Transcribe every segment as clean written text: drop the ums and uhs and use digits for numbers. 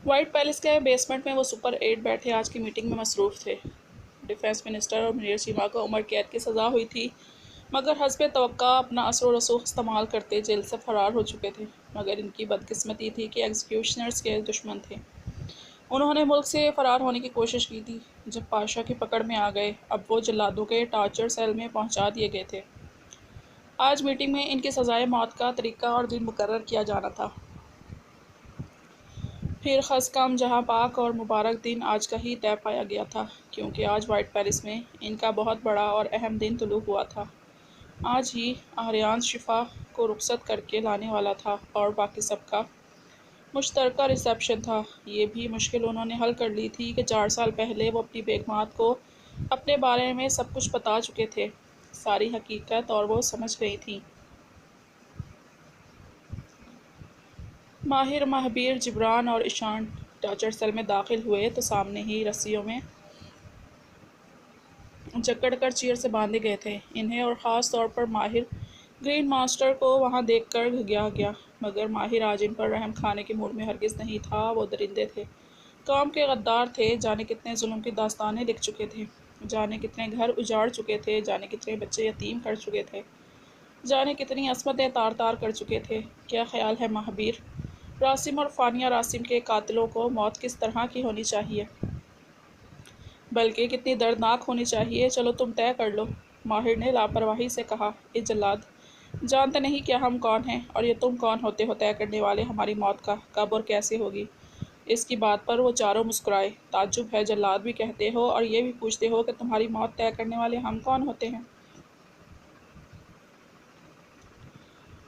White palace کے basement میں وہ سپر 8 بیٹھے آج کی میٹنگ میں مصروف تھے۔ ڈیفنس منسٹر اور منیر چیمہ کو عمر قید کی سزا ہوئی تھی، مگر حسب توقع اپنا اثر و رسوخ استعمال کرتے جیل سے فرار ہو چکے تھے۔ مگر ان کی بدقسمتی تھی کہ ایگزیکیوشنرز کے دشمن تھے۔ انہوں نے ملک سے فرار ہونے کی کوشش کی تھی۔ جب پاشا کی پکڑ میں آ گئے، اب وہ جلادوں کے ٹارچر سیل میں پہنچا دیے گئے تھے۔ آج میٹنگ میں ان کی سزائے موت کا طریقہ اور دن مقرر کیا جانا تھا۔ پھر خز کم جہاں پاک اور مبارک دن آج کا ہی طے پایا گیا تھا، کیونکہ آج وائٹ پیلس میں ان کا بہت بڑا اور اہم دن طلوع ہوا تھا۔ آج ہی آریان شفا کو رخصت کر کے لانے والا تھا اور باقی سب کا مشترکہ ریسیپشن تھا۔ یہ بھی مشکل انہوں نے حل کر لی تھی کہ 4 سال پہلے وہ اپنی بیگمات کو اپنے بارے میں سب کچھ بتا چکے تھے، ساری حقیقت، اور وہ سمجھ گئی تھیں۔ ماہر، مہابیر، جبران اور ایشان ٹارچر سیل میں داخل ہوئے تو سامنے ہی رسیوں میں جکڑ کر چیئر سے باندھے گئے تھے۔ انہیں اور خاص طور پر ماہر گرین ماسٹر کو وہاں دیکھ کر گھگیا گیا، مگر ماہر آج ان پر رحم کھانے کے موڈ میں ہرگز نہیں تھا۔ وہ درندے تھے، قوم کے غدار تھے، جانے کتنے ظلم کی داستانیں لکھ چکے تھے، جانے کتنے گھر اجاڑ چکے تھے، جانے کتنے بچے یتیم کر چکے تھے، جانے کتنی عصمتیں تار تار کر چکے تھے۔ کیا خیال ہے مہابیر؟ راسم اور فانیہ راسم کے قاتلوں کو موت کس طرح کی ہونی چاہیے؟ بلکہ کتنی دردناک ہونی چاہیے؟ چلو تم طے کر لو۔ ماہر نے لاپرواہی سے کہا۔ اے جلاد، جانتے نہیں کیا ہم کون ہیں، اور یہ تم کون ہوتے ہو طے کرنے والے ہماری موت کا؟ کب اور کیسے ہوگی؟ اس کی بات پر وہ چاروں مسکرائے۔ تعجب ہے، جلاد بھی کہتے ہو اور یہ بھی پوچھتے ہو کہ تمہاری موت طے کرنے والے ہم کون ہوتے ہیں؟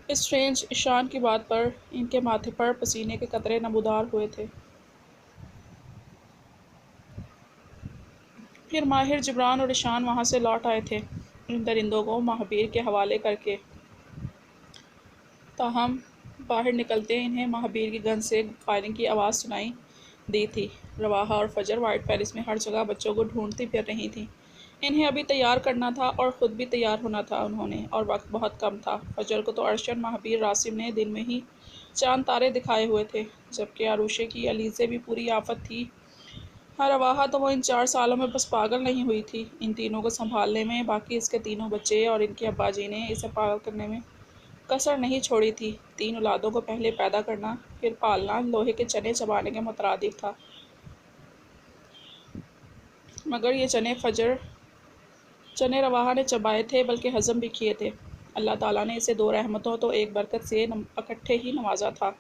اسٹرینج ایشان کی بات پر ان کے ماتھے پر پسینے کے قطرے نمودار ہوئے تھے۔ پھر ماہر، جبران اور ایشان وہاں سے لوٹ آئے تھے، ان درندوں کو مہابیر کے حوالے کر کے۔ تاہم باہر نکلتے انہیں مہابیر کی گن سے فائرنگ کی آواز سنائی دی تھی۔ رواحہ اور فجر وائٹ پیلس میں ہر جگہ بچوں کو ڈھونڈتی پھر رہی تھیں۔ انہیں ابھی تیار کرنا تھا اور خود بھی تیار ہونا تھا انہوں نے، اور وقت بہت کم تھا۔ فجر کو تو ارشن، مہابیر، راسم نے دن میں ہی چاند تارے دکھائے ہوئے تھے، جبکہ عروشے کی علیزے بھی پوری آفت تھی۔ رواحہ تو وہ ان 4 سالوں میں بس پاگل نہیں ہوئی تھی ان تینوں کو سنبھالنے میں، باقی اس کے تینوں بچے اور ان کے ابا جی نے اسے پاگل کرنے میں کسر نہیں چھوڑی تھی۔ 3 اولادوں کو پہلے پیدا کرنا پھر پالنا لوہے کے چنے چبانے کے مترادف تھا، مگر یہ چنے رواحہ نے چبائے تھے، بلکہ ہضم بھی کیے تھے۔ اللہ تعالیٰ نے اسے 2 رحمتوں تو 1 برکت سے اکٹھے ہی نوازا تھا۔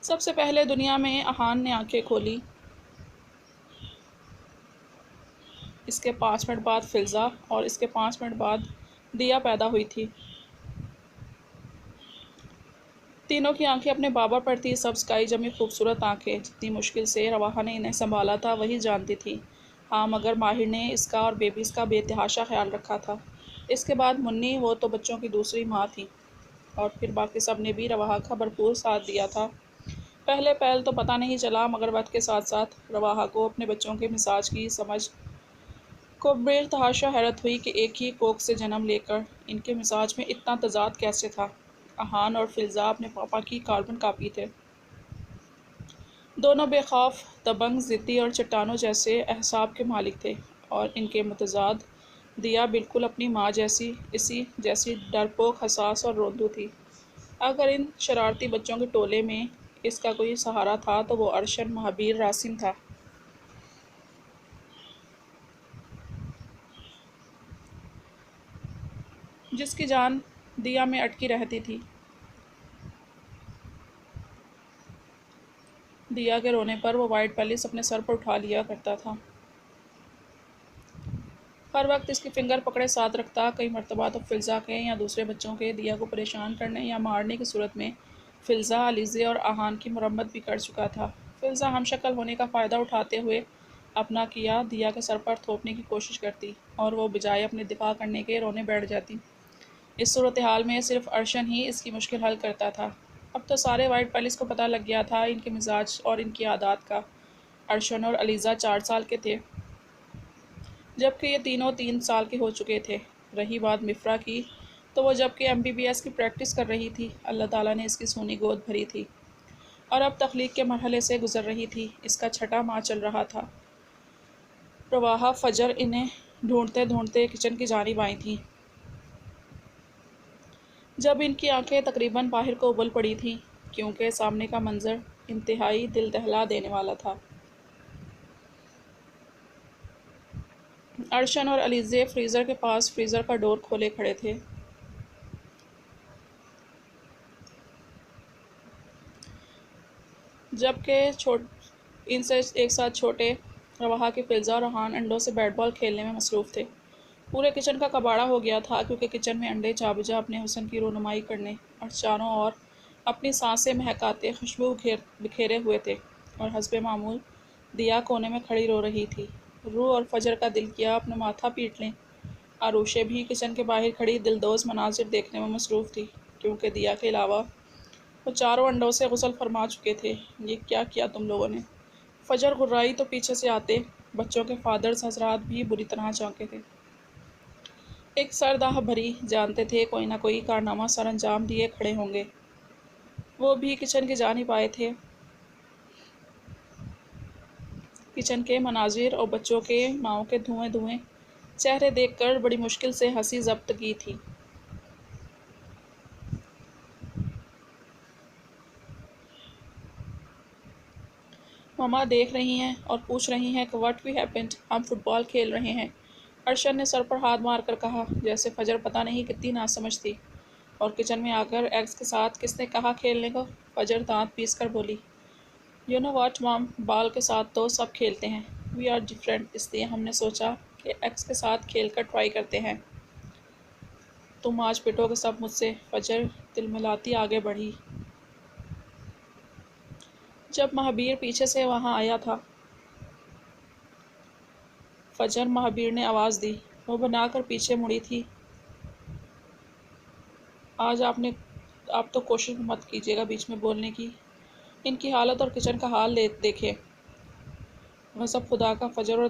سب سے پہلے دنیا میں احان نے آنکھیں کھولی، اس کے 5 منٹ بعد فلزا، اور اس کے 5 منٹ بعد دیا پیدا ہوئی تھی۔ تینوں کی آنکھیں اپنے بابا پر تھی، سبز کائی جمی خوبصورت آنکھیں۔ جتنی مشکل سے رواحہ نے انہیں سنبھالا تھا وہی جانتی تھی۔ ہاں، مگر ماہر نے اس کا اور بیبیز کا بے تحاشا خیال رکھا تھا۔ اس کے بعد منی، وہ تو بچوں کی دوسری ماں تھی، اور پھر باقی سب نے بھی رواحہ کا بھرپور ساتھ دیا تھا۔ پہلے پہل تو پتہ نہیں چلا، مگر وقت کے ساتھ ساتھ رواحہ کو اپنے بچوں کے مزاج کی سمجھ کو بے تحاشا حیرت ہوئی کہ ایک ہی کوکھ سے جنم لے کر ان کے مزاج میں اتنا تضاد کیسے تھا۔ احان اور فلزا اپنے پاپا کی کاربن کاپی تھے۔ دونوں بے خوف، دبنگ، ضدی اور چٹانوں جیسے اعصاب کے مالک تھے، اور ان کے متضاد دیا بالکل اپنی ماں اسی جیسی ڈرپوک، حساس اور روندو تھی۔ اگر ان شرارتی بچوں کے ٹولے میں اس کا کوئی سہارا تھا تو وہ ارشن، مہابیر، راسم تھا۔ جس کی جان دیا میں اٹکی رہتی تھی۔ دیا کے رونے پر وہ وائٹ پیلس اپنے سر پر اٹھا لیا کرتا تھا۔ ہر وقت اس کی فنگر پکڑے ساتھ رکھتا۔ کئی مرتبہ تو فلزا کے یا دوسرے بچوں کے دیا کو پریشان کرنے یا مارنے کی صورت میں فلزا، علیزے اور احان کی مرمت بھی کر چکا تھا۔ فلزا ہم شکل ہونے کا فائدہ اٹھاتے ہوئے اپنا کیا دیا کے سر پر تھوپنے کی کوشش کرتی، اور وہ بجائے اپنے دفاع کرنے کے رونے بیٹھ جاتی۔ اس صورتحال میں صرف ارشن ہی اس کی مشکل حل کرتا تھا۔ اب تو سارے وائٹ پیلس کو پتہ لگ گیا تھا ان کے مزاج اور ان کی عادات کا۔ ارشن اور علیزہ 4 سال کے تھے، جبکہ یہ تینوں 3 سال کے ہو چکے تھے۔ رہی بات مفرا کی، تو وہ جب کہ MBBS کی پریکٹس کر رہی تھی، اللہ تعالیٰ نے اس کی سونی گود بھری تھی۔ اور اب تخلیق کے مرحلے سے گزر رہی تھی۔ اس کا چھٹا ماہ چل رہا تھا۔ رواحہ فجر انہیں ڈھونڈتے ڈھونڈتے کچن کی جانب آئی تھیں۔ جب ان کی آنکھیں تقریباً باہر کو ابل پڑی تھیں، کیونکہ سامنے کا منظر انتہائی دل دہلا دینے والا تھا۔ ارشن اور علیزے فریزر کے پاس فریزر کا ڈور کھولے کھڑے تھے۔ جبکہ ان سے ایک ساتھ چھوٹے رواحہ کی فلزہ اور ریحان انڈوں سے بیٹ بال کھیلنے میں مصروف تھے۔ پورے کچن کا کباڑہ ہو گیا تھا، کیونکہ کچن میں انڈے چا بجا اپنے حسن کی رونمائی کرنے اور چاروں اور اپنی سانسیں مہکاتے خوشبو بکھیرے ہوئے تھے، اور حسب معمول دیا کونے میں کھڑی رو رہی تھی۔ روح اور فجر کا دل کیا اپنا ماتھا پیٹ لیں۔ عروشے بھی کچن کے باہر کھڑی دلدوز مناظر دیکھنے میں مصروف تھی، کیونکہ دیا کے علاوہ وہ چاروں انڈوں سے غسل فرما چکے تھے۔ یہ کیا کیا تم لوگوں نے؟ فجر گھرائی تو پیچھے سے آتے بچوں کے فادرز حضرات بھی بری طرح چونکے تھے۔ ایک سرد آہ بھری، جانتے تھے کوئی نہ کوئی کارنامہ سر انجام دیے کھڑے ہوں گے۔ وہ بھی کچن کی جانب آئے تھے۔ کچن کے مناظر اور بچوں کے ماؤں کے دھوئیں دھوئیں چہرے دیکھ کر بڑی مشکل سے ہنسی ضبط کی تھی۔ مما دیکھ رہی ہیں اور پوچھ رہی ہیں کہ واٹ وی ہیپنڈ، ہم فٹ بال کھیل رہے ہیں، ارشن نے سر پر ہاتھ مار کر کہا، جیسے فجر پتہ نہیں کتنی ناسمجھ تھی۔ اور کچن میں آ کر ایگز کے ساتھ کس نے کہا کھیلنے کو؟ فجر دانت پیس کر بولی، یو نو واٹ مام، بال کے ساتھ تو سب کھیلتے ہیں، وی آر ڈفرینٹ، اس لیے ہم نے سوچا کہ ایگز کے ساتھ کھیل کر ٹرائی کرتے ہیں۔ تم آج پٹو گے سب مجھ سے، فجر تلملاتی آگے بڑھی۔ جب مہابیر پیچھے سے وہاں آیا تھا، فجر، مہابیر نے آواز دی۔ وہ بنا کر پیچھے مڑی تھی۔ آج آپ تو کوشش مت کیجیے گا بیچ میں بولنے کی۔ ان کی حالت اور کچن کا حال دیکھے۔ غضب خدا کا! فجر اور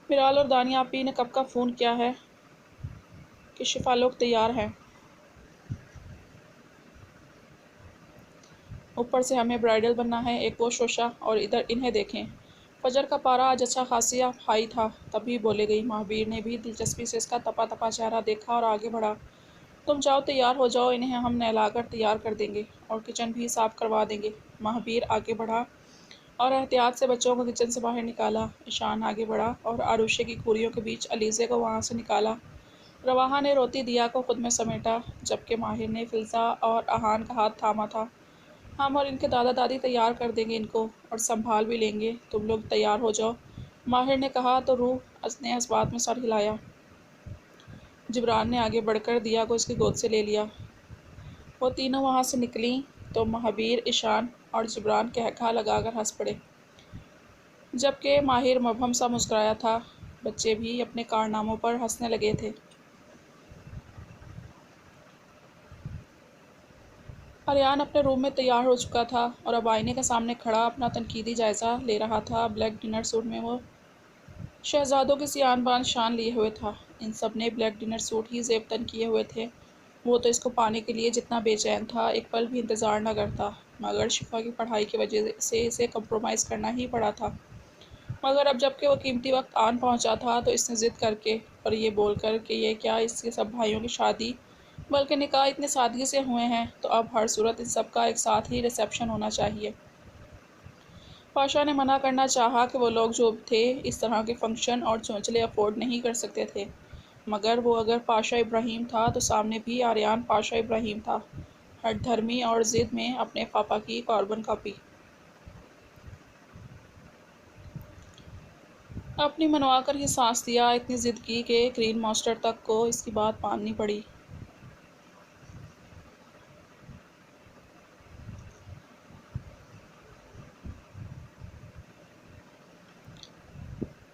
میرال اور دانیہ آپی نے کب کا فون کیا ہے کہ شفا لوگ تیار ہیں، اوپر سے ہمیں برائڈل بننا ہے، ایک وہ شوشا، اور ادھر انہیں دیکھیں۔ فجر کا پارا آج اچھا خاصا ہائی تھا، تبھی بولے گئی۔ مہابیر نے بھی دلچسپی سے اس کا تپا تپا چہرہ دیکھا اور آگے بڑھا، تم جاؤ تیار ہو جاؤ، انہیں ہم نہلا کر تیار کر دیں گے اور کچن بھی صاف کروا دیں گے۔ مہابیر آگے بڑھا اور احتیاط سے بچوں کو کچن سے باہر نکالا۔ ایشان آگے بڑھا اور عروشے کی کوریوں کے بیچ علیزے کو وہاں سے نکالا۔ رواحہ نے روتی دیا کو خود میں سمیٹا، جبکہ ماہر نے فلزہ اور احان کا ہاتھ تھاما تھا۔ ہم اور ان کے دادا دادی تیار کر دیں گے ان کو، اور سنبھال بھی لیں گے، تم لوگ تیار ہو جاؤ، ماہر نے کہا تو روح نے اس بات میں سر ہلایا۔ جبران نے آگے بڑھ کر دیا کو اس کی گود سے لے لیا۔ وہ تینوں وہاں سے نکلیں تو مہابیر، ایشان اور جبران قہقہا لگا کر ہنس پڑے، جبکہ ماہر مبہم سا مسکرایا تھا۔ بچے بھی اپنے کارناموں پر ہنسنے لگے تھے۔ آریان اپنے روم میں تیار ہو چکا تھا اور اب آئینے کے سامنے کھڑا اپنا تنقیدی جائزہ لے رہا تھا۔ بلیک ڈنر سوٹ میں وہ شہزادوں کی سی آن بان شان لیے ہوئے تھا۔ ان سب نے بلیک ڈنر سوٹ ہی زیب تن کیے ہوئے تھے۔ وہ تو اس کو پانے کے لیے جتنا بے چین تھا، ایک پل بھی انتظار نہ کرتا، مگر شفا کی پڑھائی کی وجہ سے اسے کمپرومائز کرنا ہی پڑا تھا۔ مگر اب جب کہ وہ قیمتی وقت آن پہنچا تھا تو اس نے ضد کر کے اور یہ بول کر کہ یہ کیا اس کے سب بھائیوں کی شادی بلکہ نکاح اتنے سادگی سے ہوئے ہیں، تو اب ہر صورت ان سب کا ایک ساتھ ہی ریسیپشن ہونا چاہیے۔ پاشا نے منع کرنا چاہا کہ وہ لوگ جو تھے اس طرح کے فنکشن اور چونچلے افورڈ نہیں کر سکتے تھے، مگر وہ اگر پاشا ابراہیم تھا تو سامنے بھی آریان پاشا ابراہیم تھا، ہٹ دھرمی اور ضد میں اپنے پاپا کی کاربن کاپی۔ اپنی منوا کر ہی سانس دیا، اتنی ضد کی کہ گرین ماسٹر تک کو اس کی بات ماننی پڑی۔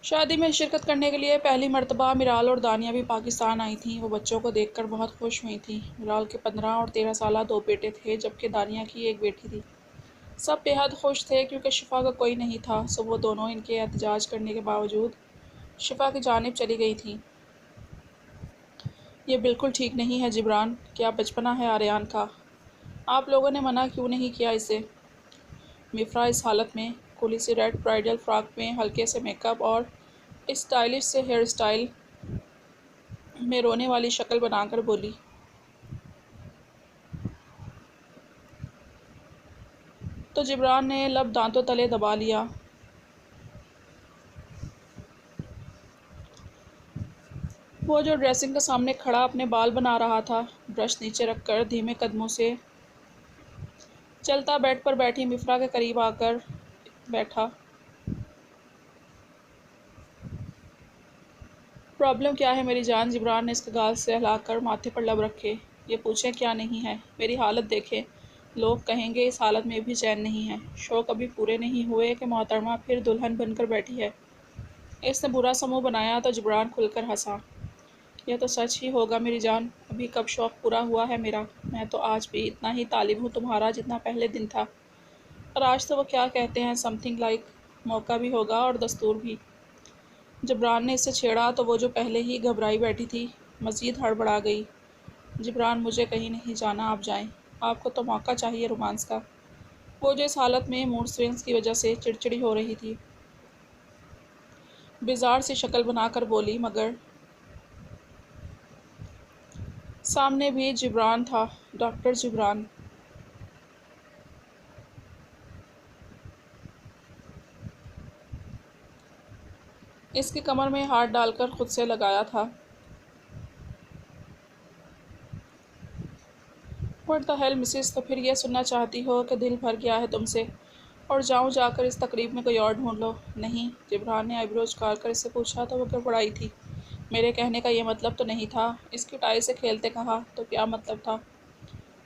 شادی میں شرکت کرنے کے لیے پہلی مرتبہ میرال اور دانیہ بھی پاکستان آئی تھیں۔ وہ بچوں کو دیکھ کر بہت خوش ہوئی تھیں۔ میرال کے 15 اور 13 سالہ 2 بیٹے تھے، جبکہ دانیہ کی 1 بیٹی تھی۔ سب بے حد خوش تھے کیونکہ شفا کا کوئی نہیں تھا، سو وہ دونوں ان کے احتجاج کرنے کے باوجود شفا کی جانب چلی گئی تھیں۔ یہ بالکل ٹھیک نہیں ہے جبران، کیا بچپنا ہے آریان کا؟ آپ لوگوں نے منع کیوں نہیں کیا اسے؟ مفرا اس حالت میں کھلی سی ریڈ برائڈل فراک میں ہلکے سے میک اپ اور اسٹائلش سے ہیئر اسٹائل میں رونے والی شکل بنا کر بولی، تو جبران نے لب دانتوں تلے دبا لیا۔ وہ جو ڈریسنگ کے سامنے کھڑا اپنے بال بنا رہا تھا، برش نیچے رکھ کر دھیمے قدموں سے چلتا بیڈ پر بیٹھی مفرا کے قریب آ کر بیٹھا۔ پرابلم کیا ہے میری جان؟ جبران نے اس کے گال سے ہلا کر ماتھے پر لب رکھے۔ یہ پوچھیں کیا نہیں ہے؟ میری حالت دیکھیں، لوگ کہیں گے اس حالت میں بھی چین نہیں ہے۔ شوق ابھی پورے نہیں ہوئے کہ محترمہ پھر دلہن بن کر بیٹھی ہے۔ اس نے برا سا منہ بنایا تو جبران کھل کر ہنسا۔ یہ تو سچ ہی ہوگا میری جان، ابھی کب شوق پورا ہوا ہے میرا؟ میں تو آج بھی اتنا ہی طالب ہوں تمہارا جتنا پہلے دن تھا۔ اور آج تو وہ کیا کہتے ہیں سم تھنگ لائک موقع بھی ہوگا اور دستور بھی۔ جبران نے اسے چھیڑا تو وہ جو پہلے ہی گھبرائی بیٹھی تھی مزید ہڑبڑا گئی۔ جبران مجھے کہیں نہیں جانا، آپ جائیں، آپ کو تو موقع چاہیے رومانس کا۔ وہ جو اس حالت میں موڈ سوئنگز کی وجہ سے چڑچڑی ہو رہی تھی، بیزار سی شکل بنا کر بولی، مگر سامنے بھی جبران تھا، ڈاکٹر جبران۔ اس کی کمر میں ہاتھ ڈال کر خود سے لگایا تھا۔ واٹ دی ہیل مسز، تو پھر یہ سننا چاہتی ہو کہ دل بھر گیا ہے تم سے اور جاؤں جا کر اس تقریب میں کوئی اور ڈھونڈ لو؟ نہیں، جبران نے آئی برو اچکار کر اس سے پوچھا تو وہ گڑبڑائی تھی۔ میرے کہنے کا یہ مطلب تو نہیں تھا۔ اس کی ٹائی سے کھیلتے کہا، تو کیا مطلب تھا؟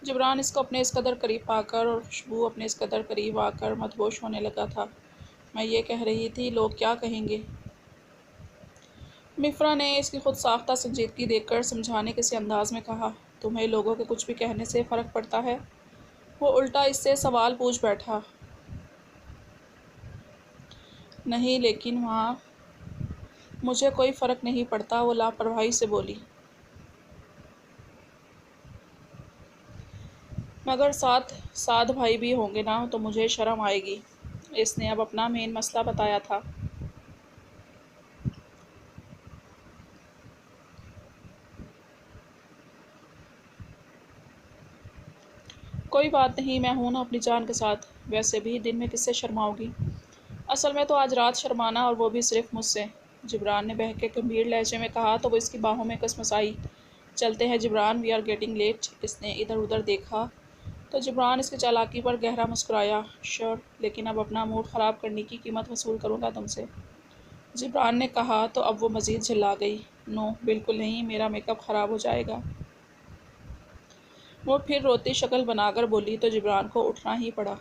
جبران اس کو اپنے اس قدر قریب پا کر اور خوشبو اپنے اس قدر قریب آ کر مدہوش ہونے لگا تھا۔ میں یہ کہہ رہی تھی لوگ کیا کہیں گے؟ مفرا نے اس کی خود ساختہ سنجیدگی دیکھ کر سمجھانے کے سی انداز میں کہا، تمہیں لوگوں کے کچھ بھی کہنے سے فرق پڑتا ہے؟ وہ الٹا اس سے سوال پوچھ بیٹھا۔ نہیں، لیکن وہاں مجھے کوئی فرق نہیں پڑتا، وہ لاپرواہی سے بولی۔ مگر ساتھ بھائی بھی ہوں گے نا، تو مجھے شرم آئے گی۔ اس نے اب اپنا مین مسئلہ بتایا تھا۔ کوئی بات نہیں، میں ہوں نا اپنی جان کے ساتھ، ویسے بھی دن میں کس سے شرماؤ گی؟ اصل میں تو آج رات شرمانا، اور وہ بھی صرف مجھ سے، جبران نے بہکے گمبھیر لہجے میں کہا تو وہ اس کی باہوں میں کسمسائی۔ چلتے ہیں Jibran, we are getting late. اس نے ادھر ادھر دیکھا تو جبران اس کی چالاکی پر گہرا مسکرایا۔ شور، لیکن اب اپنا موڈ خراب کرنے کی قیمت وصول کروں گا تم سے، جبران نے کہا تو اب وہ مزید جھلا گئی۔ نو، بالکل نہیں، میرا میک اپ خراب ہو جائے گا۔ وہ پھر روتی شکل بنا کر بولی تو جبران کو اٹھنا ہی پڑا۔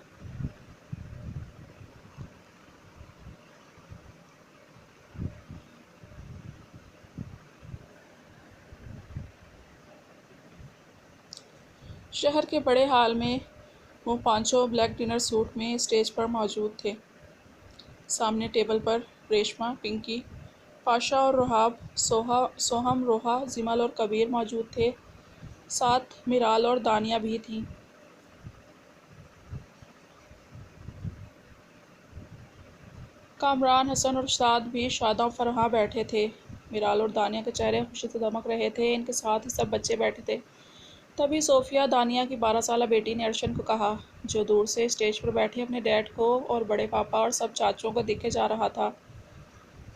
شہر کے بڑے ہال میں وہ پانچوں بلیک ڈنر سوٹ میں اسٹیج پر موجود تھے۔ سامنے ٹیبل پر ریشما، پنکی، پاشا اور رحاب، سوہم، روحا، زمل اور کبیر موجود تھے، ساتھ میرال اور دانیہ بھی تھیں۔ کامران، حسن اور شاد بھی شاداں فرحاں بیٹھے تھے۔ میرال اور دانیہ کے چہرے خوشی سے دمک رہے تھے، ان کے ساتھ ہی سب بچے بیٹھے تھے۔ تبھی صوفیہ، دانیہ کی 12 سالہ بیٹی نے ارشن کو کہا، جو دور سے اسٹیج پر بیٹھے اپنے ڈیڈ کو اور بڑے پاپا اور سب چاچوں کو دیکھے جا رہا تھا،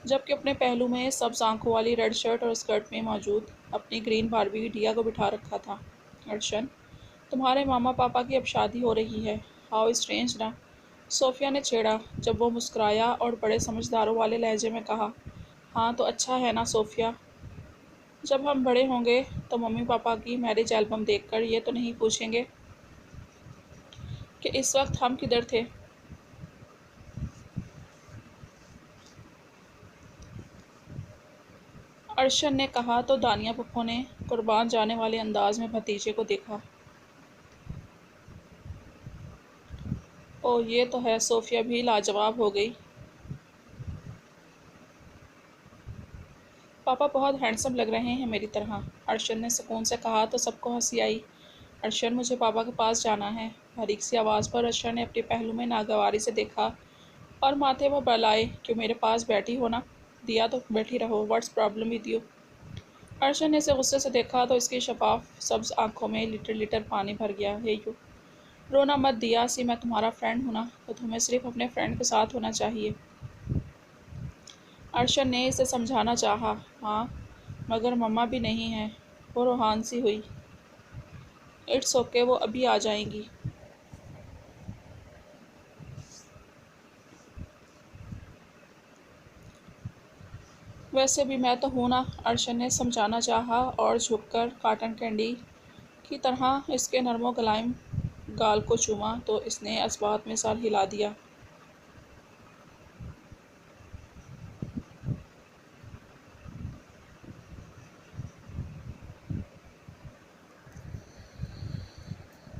جبکہ اپنے پہلو میں سبز آنکھوں والی ریڈ شرٹ اور اسکرٹ میں موجود اپنی گرین باربی ڈیا کو بٹھا رکھا تھا۔ ارشن، تمہارے ماما پاپا کی اب شادی ہو رہی ہے، ہاؤ اسٹرینج نا؟ صوفیہ نے چھیڑا، جب وہ مسکرایا اور بڑے سمجھداروں والے لہجے میں کہا، ہاں تو اچھا ہے نا صوفیہ؟ جب ہم بڑے ہوں گے تو ممی پاپا کی میرج البم دیکھ کر یہ تو نہیں پوچھیں گے کہ اس وقت ہم کدھر تھے؟ ارشن نے کہا تو دانیہ پپھو نے قربان جانے والے انداز میں بھتیجے کو دیکھا۔ اوہ، یہ تو ہے، صوفیہ بھی لاجواب ہو گئی۔ پاپا بہت ہینڈسم لگ رہے ہیں میری طرح، ارشن نے سکون سے کہا تو سب کو ہنسی آئی۔ ارشن مجھے پاپا کے پاس جانا ہے۔ باریک سی آواز پر ارشن نے اپنے پہلو میں ناگواری سے دیکھا اور ماتھے پر بلائے، کیوں میرے پاس بیٹھی ہو نا؟ دیا تو بیٹھی رہو، واٹس پرابلم ود یو؟ ارشن نے اسے غصے سے دیکھا تو اس کی شفاف سبز آنکھوں میں لیٹر لیٹر پانی بھر گیا۔ ہے یو رونا مت دیا سی، میں تمہارا فرینڈ ہوں نا، تو تمہیں صرف اپنے فرینڈ کے ساتھ ہونا چاہیے۔ ارشن نے اسے سمجھانا چاہا، ہاں مگر مما بھی نہیں ہیں۔ وہ روحان سی ہوئی۔ اٹس اوکے، وہ ابھی آ جائیں گی۔ ویسے بھی میں تو ہوں نا، ارشن نے سمجھانا چاہا اور جھک کر کاٹن کینڈی کی طرح اس کے نرم و ملائم گال کو چوما تو اس نے اس بات میں سر ہلا دیا۔